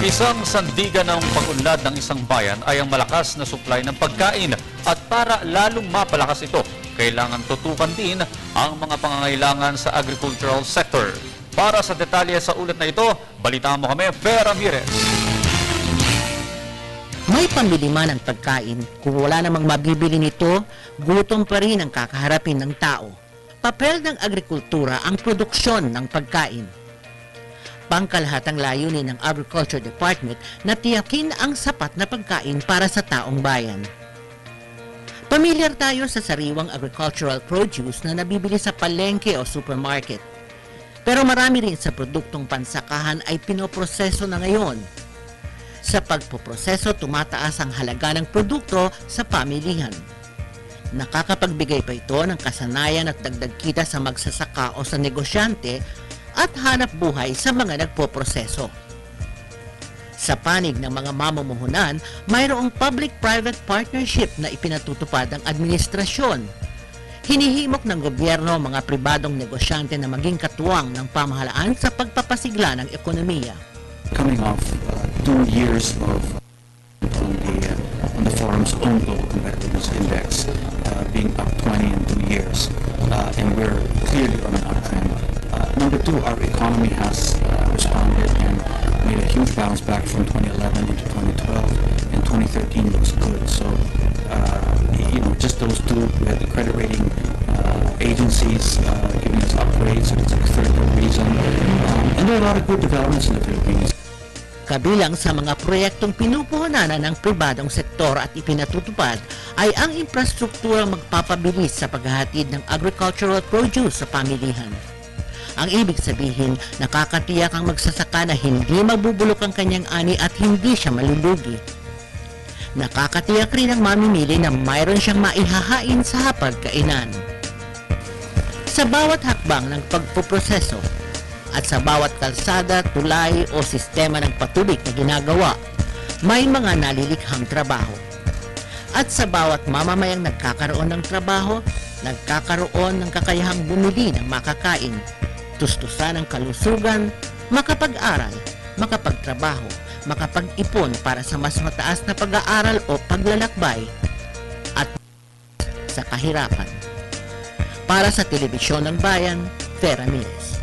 Isang sandigan ng pag-unlad ng isang bayan ay ang malakas na supply ng pagkain at para lalong mapalakas ito, kailangan tutukan din ang mga pangangailangan sa agricultural sector. Para sa detalye sa ulat na ito, balitaan mo kami, Fer Ramirez. May pambili man ang pagkain, kung wala namang mabibili nito, gutom pa rin ang kakaharapin ng tao. Papel ng agrikultura ang produksyon ng pagkain. Pangkalahatang layunin ng Agriculture Department na tiyakin ang sapat na pagkain para sa taong bayan. Pamilyar tayo sa sariwang agricultural produce na nabibili sa palengke o supermarket. Pero marami rin sa produktong pansakahan ay pinoproseso na ngayon. Sa pagpoproseso, tumataas ang halaga ng produkto sa pamilihan. Nakakapagbigay pa ito ng kasanayan at dagdag kita sa magsasaka o sa negosyante at hanap buhay sa mga nagpoproseso. Sa panig ng mga mamumuhunan, mayroong public-private partnership na ipinatutupad ng administrasyon. Hinihimok ng gobyerno ang mga pribadong negosyante na maging katuwang ng pamahalaan sa pagpapasigla ng ekonomiya. Coming off 2 years of on the forum's own global competitiveness index being up 20 in 2 years, and we're clearly on an uptrend. Number 2, our economy has responded and made a huge bounce back from 2011 into 2012, and 2013 looks good. So, just those two, we had the credit rating agencies giving us upgrades, so it's a third reason. And there are a lot of good developments in the Philippines. Kabilang sa mga proyektong pinupuhunan ng pribadong sektor at ipinatutupad ay ang infrastrukturang magpapabilis sa paghahatid ng agricultural produce sa pamilihan. Ang ibig sabihin, nakakatiyak ang magsasaka na hindi mabubulok ang kanyang ani at hindi siya malulugi. Nakakatiyak rin ang mamimili na mayroon siyang maihahain sa hapagkainan. Sa bawat hakbang ng pagpoproseso at sa bawat kalsada, tulay o sistema ng patubig na ginagawa, may mga nalilikhang trabaho. At sa bawat mamamayang nagkakaroon ng trabaho, nagkakaroon ng kakayahang bumili ng makakain, tustusan ng kalusugan, makapag-aral, makapagtrabaho, makapag-ipon para sa mas mataas na pag-aaral o paglalakbay, at sa kahirapan. Para sa Telebisyon ng Bayan, Fer Ramirez.